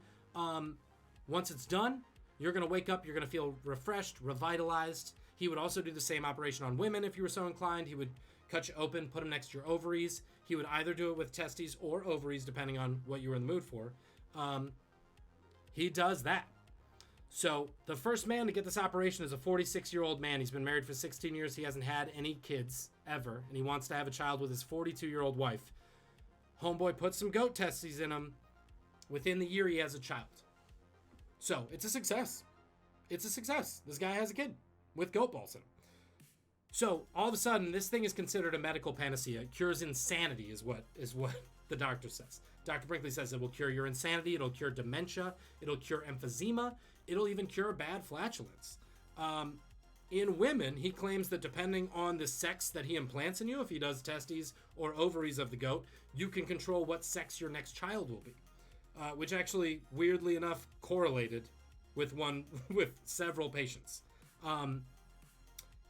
Once it's done, you're going to wake up, you're going to feel refreshed, revitalized. He would also do the same operation on women if you were so inclined. He would cut you open, put them next to your ovaries. He would either do it with testes or ovaries, depending on what you were in the mood for. He does that. So the first man to get this operation is a 46-year-old man. He's been married for 16 years. He hasn't had any kids ever, and he wants to have a child with his 42-year-old wife. Homeboy puts some goat testes in him. Within the year, he has a child. So it's a success. It's a success. This guy has a kid with goat balls in him. So all of a sudden, this thing is considered a medical panacea. It cures insanity, is what the doctor says. Dr. Brinkley says it will cure your insanity. It'll cure dementia. It'll cure emphysema. It'll even cure bad flatulence. In women, he claims that depending on the sex that he implants in you, if he does testes or ovaries of the goat, you can control what sex your next child will be. Which actually, weirdly enough, correlated with several patients.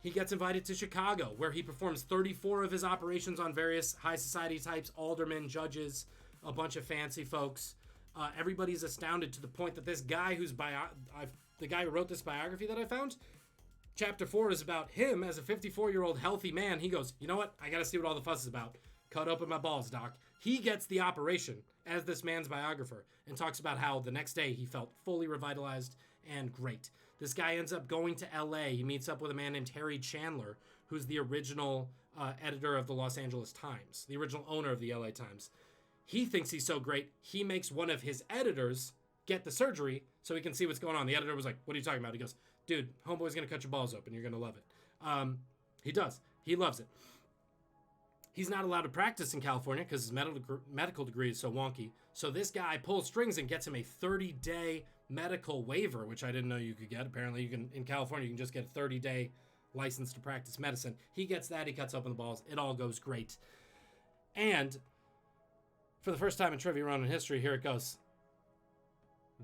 He gets invited to Chicago, where he performs 34 of his operations on various high society types, aldermen, judges, a bunch of fancy folks. Everybody's astounded to the point that this guy the guy who wrote this biography that I found, chapter 4 is about him as a 54-year-old healthy man. He goes, you know what? I got to see what all the fuss is about. Cut open my balls, doc. He gets the operation as this man's biographer and talks about how the next day he felt fully revitalized and great. This guy ends up going to LA. He meets up with a man named Terry Chandler, who's the original editor of the Los Angeles Times, the original owner of the LA Times. He thinks he's so great, he makes one of his editors get the surgery so he can see what's going on. The editor was like, what are you talking about? He goes, dude, homeboy's going to cut your balls open. You're going to love it. He does. He loves it. He's not allowed to practice in California because his medical degree is so wonky. So this guy pulls strings and gets him a 30-day medical waiver, which I didn't know you could get. Apparently, in California, you can just get a 30-day license to practice medicine. He gets that. He cuts open the balls. It all goes great. And for the first time in Trivia Ronin history, here it goes.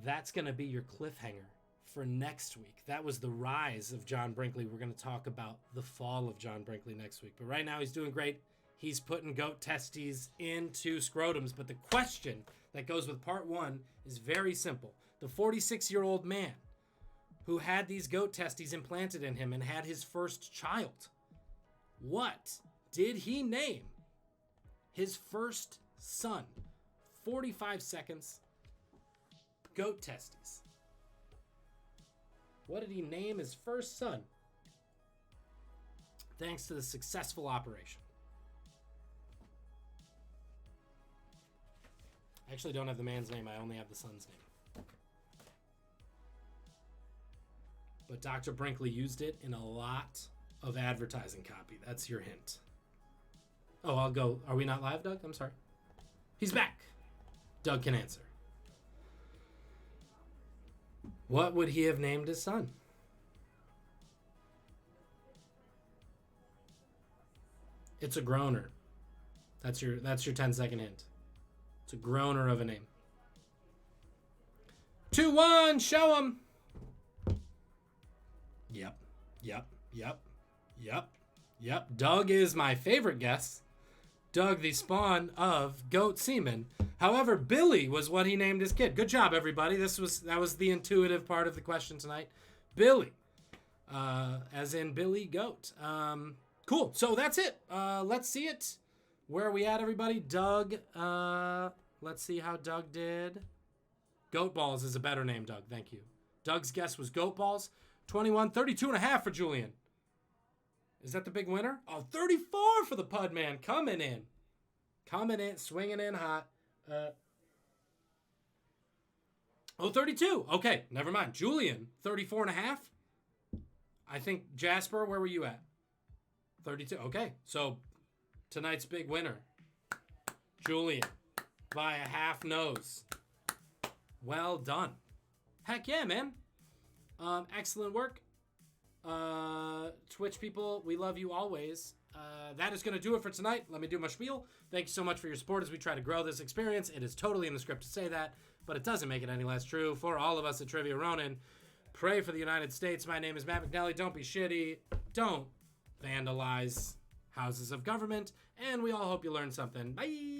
That's going to be your cliffhanger for next week. That was the rise of John Brinkley. We're going to talk about the fall of John Brinkley next week. But right now, he's doing great. He's putting goat testes into scrotums. But the question that goes with part 1 is very simple. The 46-year-old man who had these goat testes implanted in him and had his first child, what did he name his first son? 45 seconds. Goat testes. What did he name his first son? Thanks to the successful operation. I actually don't have the man's name. I only have the son's name. But Dr. Brinkley used it in a lot of advertising copy. That's your hint. Oh, I'll go. Are we not live, Doug? I'm sorry. He's back. Doug can answer. What would he have named his son? It's a groaner. That's your 10-second hint. It's a groaner of a name. 2-1, show him. Yep. Doug is my favorite guess. Doug, the spawn of goat semen. However, Billy was what he named his kid. Good job, everybody. That was the intuitive part of the question tonight. Billy, as in Billy Goat. Cool. So that's it. Let's see it. Where are we at, everybody? Doug. Let's see how Doug did. Goat balls is a better name, Doug. Thank you. Doug's guess was goat balls. 21, 32.5 for Julian. Is that the big winner? Oh, 34 for the Pud Man. Coming in, swinging in hot. 32. Okay, never mind. Julian, 34.5. I think Jasper, where were you at? 32. Okay, so tonight's big winner, Julian, by a half nose. Well done. Heck yeah, man. Excellent work. Twitch people, we love you always. That is going to do it for tonight. Let me do my spiel. Thank you so much for your support as we try to grow this experience. It is totally in the script to say that, but it doesn't make it any less true. For all of us at Trivia Ronin, pray for the United States. My name is Matt McNally. Don't be shitty. Don't vandalize. houses of government, and we all hope you learned something. Bye!